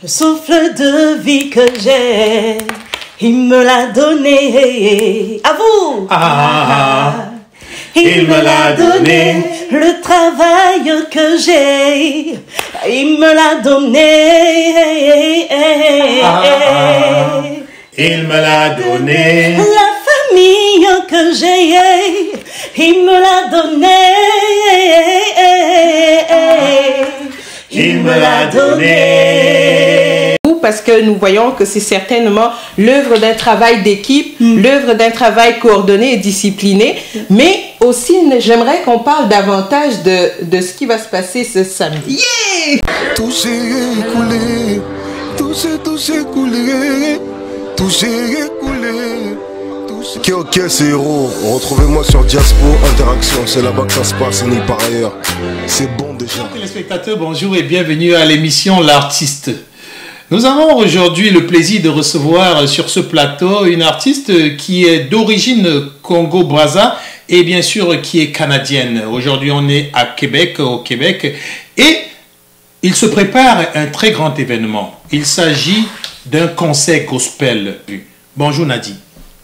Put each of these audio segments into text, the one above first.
Le souffle de vie que j'ai, il me l'a donné. À vous. Il me l'a donné. Le travail que j'ai, il me l'a donné. Il me l'a donné. La famille que j'ai, il me l'a donné. Il me l'a donné. Parce que nous voyons que c'est certainement l'œuvre d'un travail d'équipe, l'œuvre d'un travail coordonné et discipliné. Mais aussi, j'aimerais qu'on parle davantage de ce qui va se passer ce samedi. Yeah! Tout s'est écoulé, tout s'est écoulé, tout s'est écoulé. Ok, c'est héros. Retrouvez-moi sur Diaspo Interaction. C'est là-bas que ça se passe et nulle part ailleurs. C'est bon déjà. Chers téléspectateurs, bonjour et bienvenue à l'émission L'Artiste. Nous avons aujourd'hui le plaisir de recevoir sur ce plateau une artiste qui est d'origine Congo-Brazza et bien sûr qui est canadienne. Aujourd'hui, on est à Québec, au Québec, et il se prépare un très grand événement. Il s'agit d'un concert gospel. Bonjour Nadie.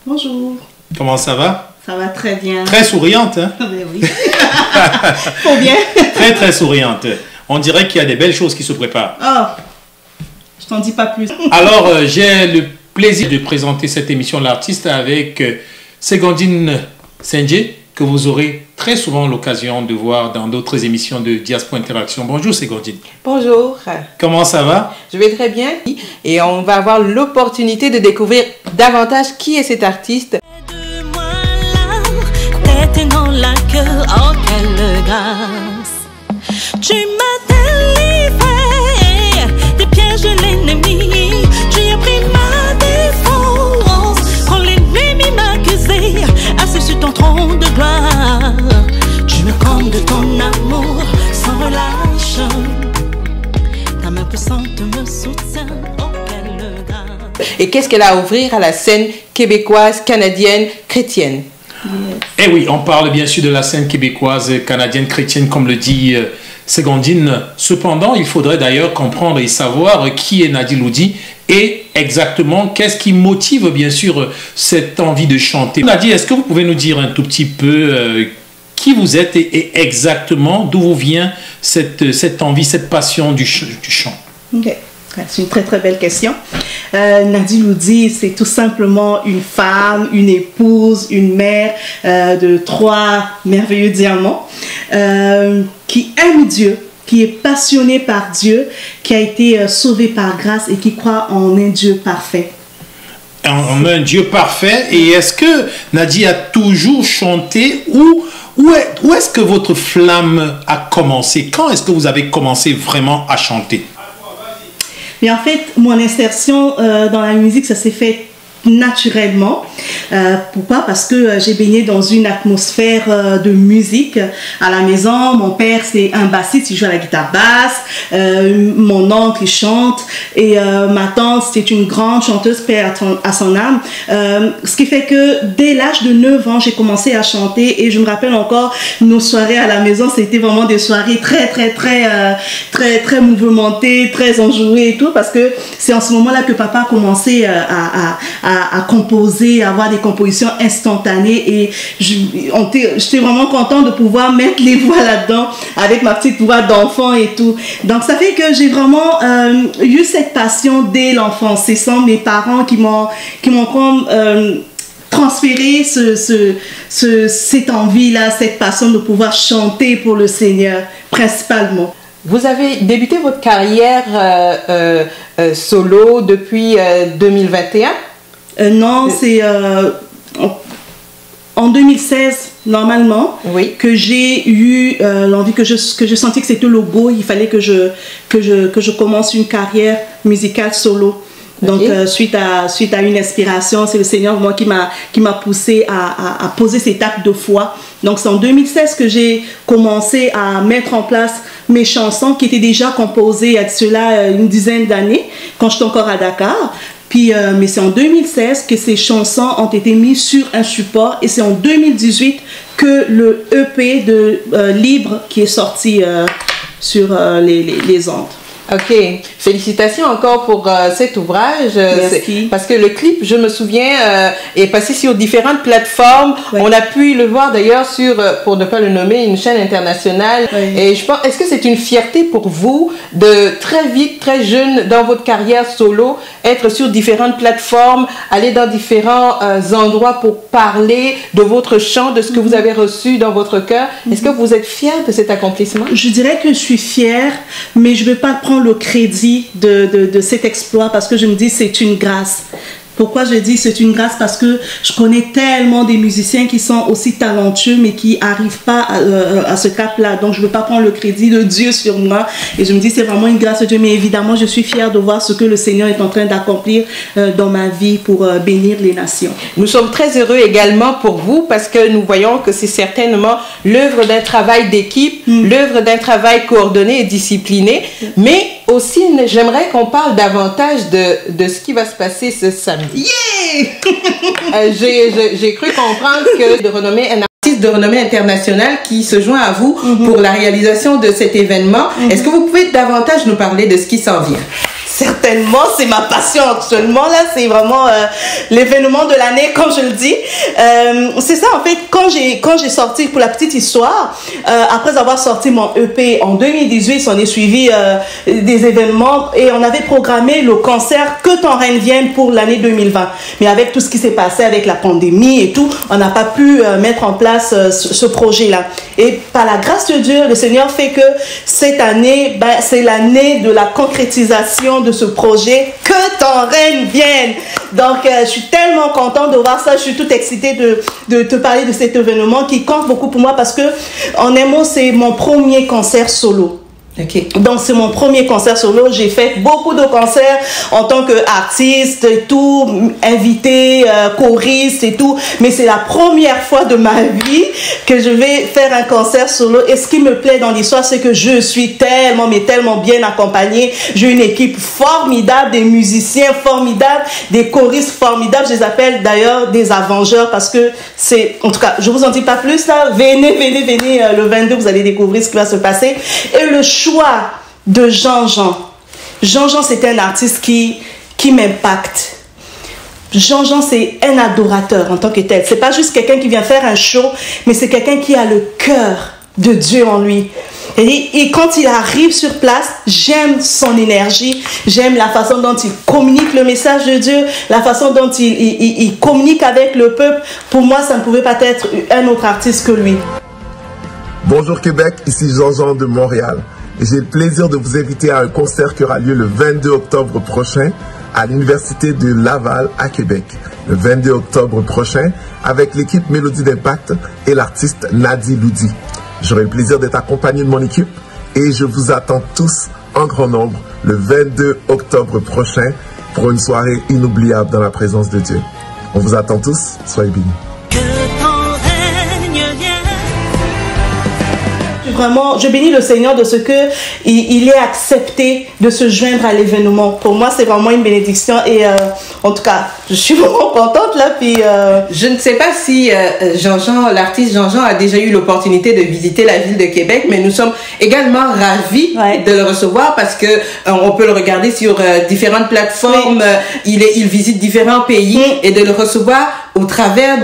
Bonjour. Comment ça va? Ça va très bien. Très souriante, hein? Ben oui. Faut bien. Très très souriante. On dirait qu'il y a des belles choses qui se préparent. Oh, je t'en dis pas plus. Alors, j'ai le plaisir de présenter cette émission L'Artiste avec Ségondine Senje, que vous aurez très souvent l'occasion de voir dans d'autres émissions de Diaspo Interaction. Bonjour Ségondine. Bonjour. Comment ça va? Je vais très bien et on va avoir l'opportunité de découvrir davantage qui est cet artiste. Dans la queue, oh quelle grâce. Tu m'as délivré des pièges de l'ennemi. Tu as pris ma défense quand l'ennemi m'accusait. Assis sur ton trône de gloire, tu me combles de ton amour sans relâche. Ta main puissante me soutient, oh quelle grâce. Et qu'est-ce qu'elle a à ouvrir à la scène québécoise, canadienne, chrétienne? Eh oui, on parle bien sûr de la scène québécoise, canadienne, chrétienne, comme le dit Ségondine. Cependant, il faudrait d'ailleurs comprendre et savoir qui est Nadie Loudi et exactement qu'est-ce qui motive bien sûr cette envie de chanter. Nadie, est-ce que vous pouvez nous dire un tout petit peu qui vous êtes et exactement d'où vous vient cette envie, cette passion du chant? Ok. C'est une très très belle question. Nadie Loudi, c'est tout simplement une femme, une épouse, une mère de 3 merveilleux diamants qui aime Dieu, qui est passionnée par Dieu, qui a été sauvée par grâce et qui croit en un Dieu parfait. En un Dieu parfait. Et est-ce que Nadie a toujours chanté où est-ce que votre flamme a commencé? Quand est-ce que vous avez commencé vraiment à chanter? Mais en fait, mon insertion dans la musique, ça s'est fait naturellement. Pourquoi? Parce que j'ai baigné dans une atmosphère de musique à la maison. Mon père, c'est un bassiste, il joue à la guitare basse. Mon oncle, il chante. Et ma tante, c'est une grande chanteuse, paix à son âme. Ce qui fait que dès l'âge de 9 ans, j'ai commencé à chanter. Et je me rappelle encore, nos soirées à la maison, c'était vraiment des soirées très mouvementées, très enjouées et tout. Parce que c'est en ce moment-là que papa a commencé à composer, à avoir des compositions instantanées et j'étais vraiment contente de pouvoir mettre les voix là-dedans avec ma petite voix d'enfant et tout. Donc ça fait que j'ai vraiment eu cette passion dès l'enfance. C'est sans mes parents qui m'ont comme transféré cette envie-là, cette passion de pouvoir chanter pour le Seigneur principalement. Vous avez débuté votre carrière solo depuis 2021? Non, c'est en 2016, normalement, oui, que j'ai eu l'envie, que je sentis que c'était le go, il fallait que je commence une carrière musicale solo. Donc, okay, suite à une inspiration, c'est le Seigneur, moi, qui m'a poussé à poser cet acte de foi. Donc, c'est en 2016 que j'ai commencé à mettre en place mes chansons qui étaient déjà composées il y a de cela une dizaine d'années, quand j'étais encore à Dakar. Puis, mais c'est en 2016 que ces chansons ont été mises sur un support et c'est en 2018 que le EP de Libre qui est sorti sur les ondes. Ok, félicitations encore pour cet ouvrage. Merci. Parce que le clip, je me souviens, est passé sur différentes plateformes. Ouais. On a pu le voir d'ailleurs sur, pour ne pas le nommer, une chaîne internationale. Ouais. Et je pense, est-ce que c'est une fierté pour vous de très vite, très jeune, dans votre carrière solo, être sur différentes plateformes, aller dans différents endroits pour parler de votre chant, de ce que vous avez reçu dans votre cœur? Est-ce que vous êtes fier de cet accomplissement? Je dirais que je suis fière, mais je ne veux pas prendre le crédit de cet exploit parce que je me dis c'est une grâce. Pourquoi je dis c'est une grâce? Parce que je connais tellement des musiciens qui sont aussi talentueux mais qui n'arrivent pas à ce cap-là. Donc je ne veux pas prendre le crédit de Dieu sur moi. Et je me dis c'est vraiment une grâce de Dieu. Mais évidemment je suis fière de voir ce que le Seigneur est en train d'accomplir dans ma vie pour bénir les nations. Nous sommes très heureux également pour vous parce que nous voyons que c'est certainement l'œuvre d'un travail d'équipe, l'œuvre d'un travail coordonné et discipliné. Mais aussi, j'aimerais qu'on parle davantage de ce qui va se passer ce samedi. Yeah! J'ai cru comprendre que un artiste de renommée internationale qui se joint à vous pour la réalisation de cet événement. Est-ce que vous pouvez davantage nous parler de ce qui s'en vient? Certainement, c'est ma passion actuellement. Là, c'est vraiment l'événement de l'année, comme je le dis. C'est ça, en fait, quand j'ai sorti, pour la petite histoire, après avoir sorti mon EP en 2018, on est suivi des événements et on avait programmé le concert Que ton règne vienne pour l'année 2020. Mais avec tout ce qui s'est passé avec la pandémie et tout, on n'a pas pu mettre en place ce projet-là. Et par la grâce de Dieu, le Seigneur fait que cette année, c'est l'année de la concrétisation de ce projet, Que ton règne vienne. Donc, je suis tellement contente de voir ça. Je suis toute excitée de te parler de cet événement qui compte beaucoup pour moi parce que, en un mot, c'est mon premier concert solo. Okay. Donc c'est mon premier concert solo. J'ai fait beaucoup de concerts en tant qu'artiste et tout, invité, choriste et tout, mais c'est la première fois de ma vie que je vais faire un concert solo. Et ce qui me plaît dans l'histoire, c'est que je suis tellement bien accompagnée. J'ai une équipe formidable, des musiciens formidables, des choristes formidables. Je les appelle d'ailleurs des avengeurs parce que c'est, en tout cas, je vous en dis pas plus là. Venez le 22, vous allez découvrir ce qui va se passer. Et le choix de Jean-Jean. Jean-Jean, c'est un artiste qui m'impacte. Jean-Jean, c'est un adorateur en tant que tel. C'est pas juste quelqu'un qui vient faire un show, mais c'est quelqu'un qui a le cœur de Dieu en lui. Et quand il arrive sur place, j'aime son énergie, j'aime la façon dont il communique le message de Dieu, la façon dont il communique avec le peuple. Pour moi, ça ne pouvait pas être un autre artiste que lui. Bonjour Québec, ici Jean-Jean de Montréal. Et j'ai le plaisir de vous inviter à un concert qui aura lieu le 22 octobre prochain à l'Université de Laval à Québec. Le 22 octobre prochain avec l'équipe Mélodie d'Impact et l'artiste Nadi Loudi. J'aurai le plaisir d'être accompagné de mon équipe et je vous attends tous en grand nombre le 22 octobre prochain pour une soirée inoubliable dans la présence de Dieu. On vous attend tous, soyez bénis. Vraiment, je bénis le Seigneur de ce que il est accepté de se joindre à l'événement. Pour moi, c'est vraiment une bénédiction et en tout cas, je suis vraiment contente là. Puis je ne sais pas si Jean-Jean, l'artiste Jean-Jean, a déjà eu l'opportunité de visiter la ville de Québec, mais nous sommes également ravis de le recevoir parce que on peut le regarder sur différentes plateformes. Il visite différents pays et de le recevoir au travers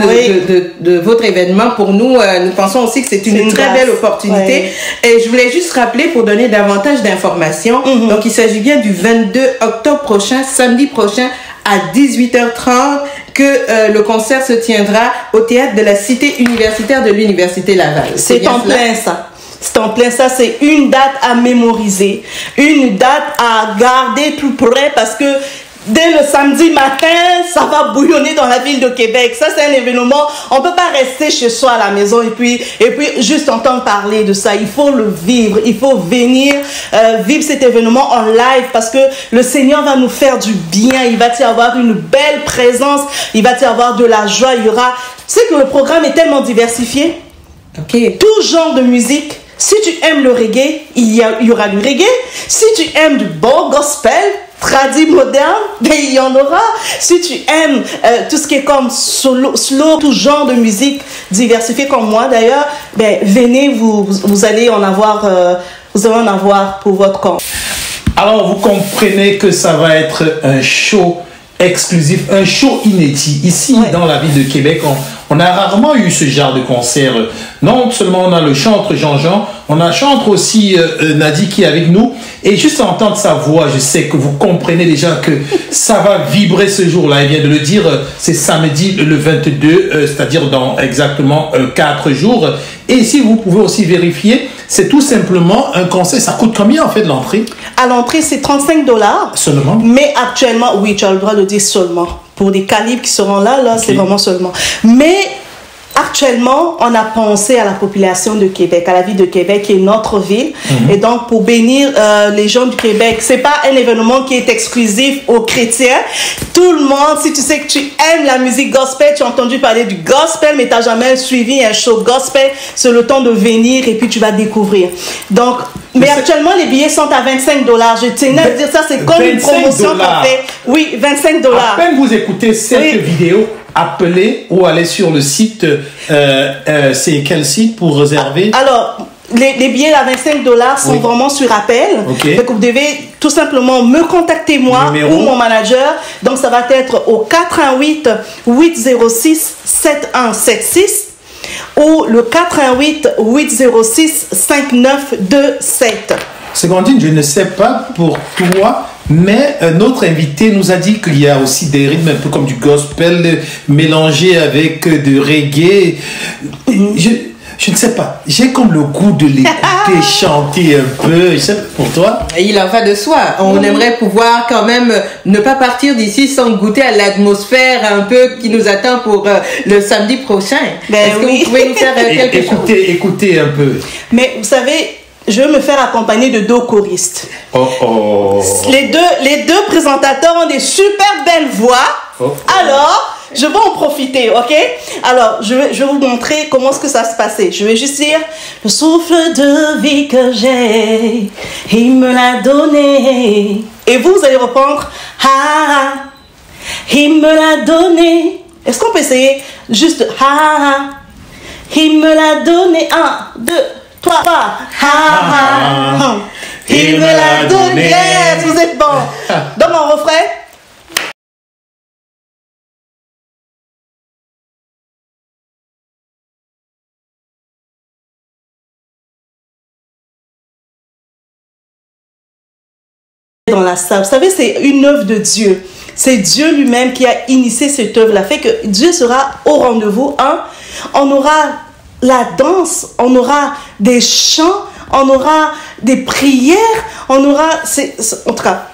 de votre événement, pour nous, nous pensons aussi que c'est une très belle opportunité. Et je voulais juste rappeler pour donner davantage d'informations. Donc, il s'agit bien du 22 octobre prochain, samedi prochain, à 18h30, que le concert se tiendra au théâtre de la Cité universitaire de l'Université Laval. C'est en plein ça. C'est en plein ça, c'est une date à mémoriser, une date à garder tout près parce que dès le samedi matin, ça va bouillonner dans la ville de Québec. Ça, c'est un événement. On ne peut pas rester chez soi à la maison et puis juste entendre parler de ça. Il faut le vivre. Il faut venir vivre cet événement en live parce que le Seigneur va nous faire du bien. Il va y avoir une belle présence. Il va y avoir de la joie. Il y aura... Tu sais que le programme est tellement diversifié. Tout genre de musique. Si tu aimes le reggae, il y aura du reggae. Si tu aimes du bon gospel, tradit moderne, il y en aura. Si tu aimes tout ce qui est comme slow, tout genre de musique diversifiée comme moi d'ailleurs, venez, vous allez en avoir pour votre compte. Alors, vous comprenez que ça va être un show exclusif, un show inédit. Ici, dans la ville de Québec, on a rarement eu ce genre de concert. Non seulement on a le chantre Jean-Jean, on a chantre aussi Nadi qui est avec nous. Et juste à entendre sa voix, je sais que vous comprenez déjà que ça va vibrer ce jour-là. Il vient de le dire, c'est samedi le 22, c'est-à-dire dans exactement 4 jours. Et si vous pouvez aussi vérifier, c'est tout simplement un concert. Ça coûte combien en fait l'entrée? À l'entrée, c'est 35 $. Seulement? Mais actuellement, oui, tu as le droit de dire seulement. Pour les calibres qui seront là, c'est vraiment seulement. Mais actuellement, on a pensé à la population de Québec, à la ville de Québec qui est notre ville. Et donc, pour bénir les gens du Québec, c'est pas un événement qui est exclusif aux chrétiens. Tout le monde, si tu sais que tu aimes la musique gospel, tu as entendu parler du gospel, mais tu n'as jamais suivi un show gospel, c'est le temps de venir et puis tu vas découvrir. Donc, mais actuellement, les billets sont à 25 $. Je tenais à dire ça, c'est comme une promotion qu'on fait. Oui, 25 $. À peine vous écoutez cette vidéo, appelez ou allez sur le site. C'est quel site pour réserver? Alors, les billets à 25 $ sont vraiment sur appel. Donc, vous devez tout simplement me contacter moi ou mon manager. Donc, ça va être au 418 806 7176 ou le 418 806 5927. Segondine, je ne sais pas pour toi, mais notre invité nous a dit qu'il y a aussi des rythmes un peu comme du gospel mélangé avec de reggae. Je ne sais pas, j'ai comme le goût de l'écouter chanter un peu. Je sais pas pour toi. Il en va de soi. On aimerait pouvoir quand même ne pas partir d'ici sans goûter à l'atmosphère un peu qui nous attend pour le samedi prochain. Est-ce que vous pouvez nous faire quelque chose? Écoutez un peu. Mais vous savez, je veux me faire accompagner de 2 choristes. Les deux présentateurs ont des super belles voix. Alors, je vais en profiter, ok? Alors, je vais vous montrer comment est-ce que ça se passait. Je vais juste dire, le souffle de vie que j'ai, il me l'a donné. Et vous allez répondre, ah, il me l'a donné. Est-ce qu'on peut essayer juste, ah, il me l'a donné. 1, 2, 3, 4. Ah, il me l'a donné. Yes, vous êtes bon. Dans mon refrain. Dans la salle, vous savez, c'est une œuvre de Dieu. C'est Dieu lui-même qui a initié cette œuvre-là. Fait que Dieu sera au rendez-vous. On aura la danse, on aura des chants, on aura des prières, on aura... en tout cas,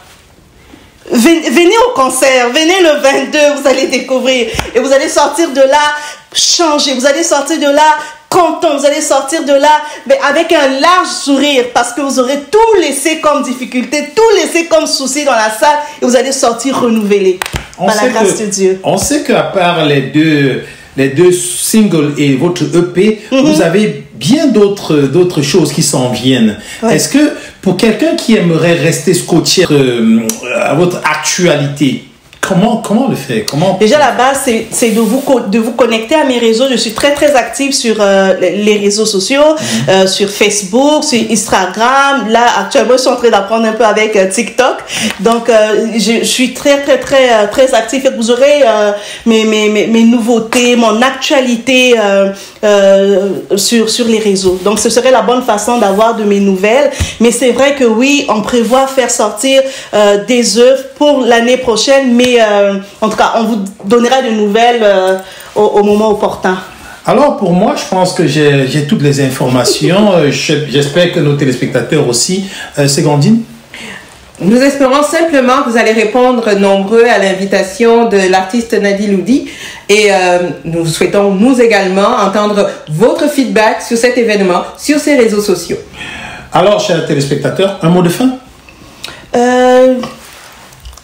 venez au concert, venez le 22, vous allez découvrir. Et vous allez sortir de là changé, vous allez sortir de là content, vous allez sortir de là avec un large sourire parce que vous aurez tout laissé comme difficulté, tout laissé comme souci dans la salle et vous allez sortir renouvelé par la grâce de Dieu. On sait qu'à part les deux singles et votre EP, vous avez bien d'autres choses qui s'en viennent. Est-ce que pour quelqu'un qui aimerait rester scotché à votre actualité, comment le faire? Déjà, la base, c'est de vous connecter à mes réseaux. Je suis très, très active sur les réseaux sociaux, sur Facebook, sur Instagram. Là, actuellement, je suis en train d'apprendre un peu avec TikTok. Donc, je suis très, très, très, très active. Vous aurez mes nouveautés, mon actualité sur les réseaux. Donc, ce serait la bonne façon d'avoir de mes nouvelles. Mais c'est vrai que oui, on prévoit faire sortir des œuvres pour l'année prochaine, mais en tout cas, on vous donnera de nouvelles au moment opportun. Alors, pour moi, je pense que j'ai toutes les informations. J'espère que nos téléspectateurs aussi. Segondine? Nous espérons simplement que vous allez répondre nombreux à l'invitation de l'artiste Nadi Loudi. Et nous souhaitons, nous également, entendre votre feedback sur cet événement, sur ces réseaux sociaux. Alors, chers téléspectateurs, un mot de fin?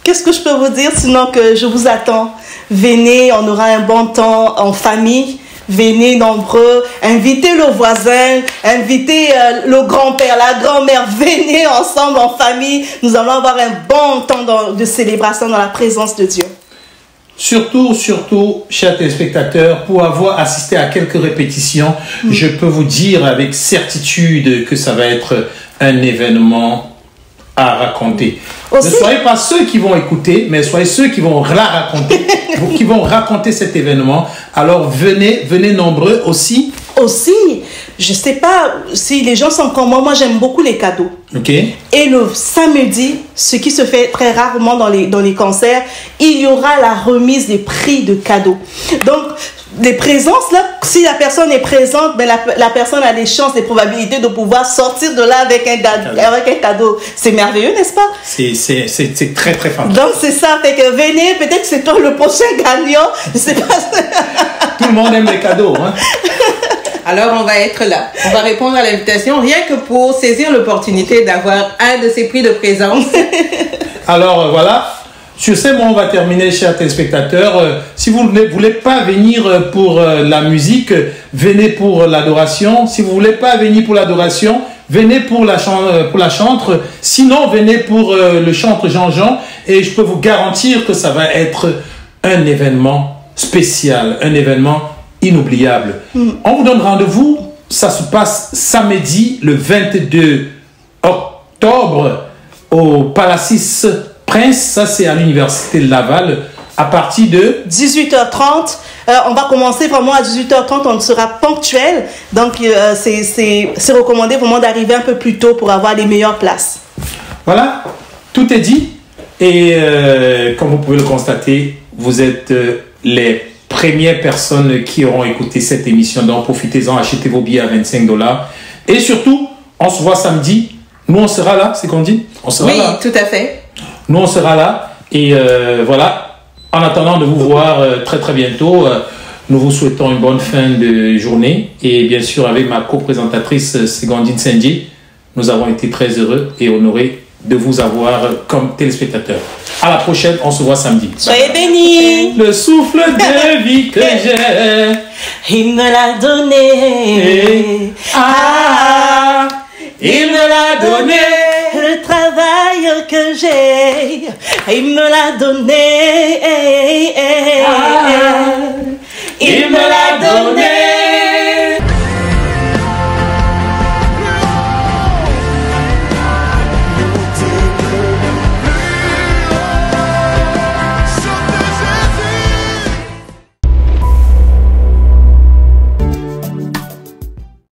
Qu'est-ce que je peux vous dire sinon que je vous attends? Venez, on aura un bon temps en famille. Venez nombreux, invitez le voisin, invitez le grand-père, la grand-mère. Venez ensemble en famille. Nous allons avoir un bon temps de célébration dans la présence de Dieu. Surtout, chers téléspectateurs, pour avoir assisté à quelques répétitions, je peux vous dire avec certitude que ça va être un événement à raconter. Aussi, ne soyez pas ceux qui vont écouter, mais soyez ceux qui vont la raconter, qui vont raconter cet événement. Alors venez nombreux aussi. Aussi, je sais pas si les gens sont comme moi j'aime beaucoup les cadeaux. Ok. Et le samedi, ce qui se fait très rarement dans les concerts, il y aura la remise des prix de cadeaux. Donc, les présences, là, si la personne est présente, ben la personne a des chances, des probabilités de pouvoir sortir de là avec un cadeau. C'est merveilleux, n'est-ce pas? C'est très, très fort. Donc, c'est ça. Fait que venez, peut-être que c'est toi le prochain gagnant. Je sais pas. Tout le monde aime les cadeaux, hein? Alors, on va être là. On va répondre à l'invitation, rien que pour saisir l'opportunité d'avoir un de ces prix de présence. Alors, voilà. Sur ces mots, on va terminer, chers téléspectateurs. Si vous ne voulez pas venir pour la musique, venez pour l'adoration. Si vous ne voulez pas venir pour l'adoration, venez pour la chantre. Sinon, venez pour le chantre Jean-Jean. Et je peux vous garantir que ça va être un événement spécial, un événement inoubliable. On vous donne rendez-vous. Ça se passe samedi, le 22 octobre, au Palacis Prince. Ça, c'est à l'Université de Laval, à partir de 18h30. On va commencer vraiment à 18h30. On sera ponctuel. Donc, c'est recommandé vraiment d'arriver un peu plus tôt pour avoir les meilleures places. Voilà, tout est dit. Et comme vous pouvez le constater, vous êtes les premières personnes qui auront écouté cette émission. Donc, profitez-en, achetez vos billets à $25. Et surtout, on se voit samedi. Nous, on sera là, c'est qu'on dit? On sera là. Oui, tout à fait. Nous, on sera là. Et voilà, en attendant de vous voir très très bientôt, nous vous souhaitons une bonne fin de journée. Et bien sûr, avec ma co-présentatrice Ségandine Sendji, nous avons été très heureux et honorés de vous avoir comme téléspectateurs. À la prochaine, on se voit samedi. Soyez bénis. Le souffle de vie que j'ai, Il me l'a donné. ah, il me l'a donné. Le travail que j'ai, il me l'a donné.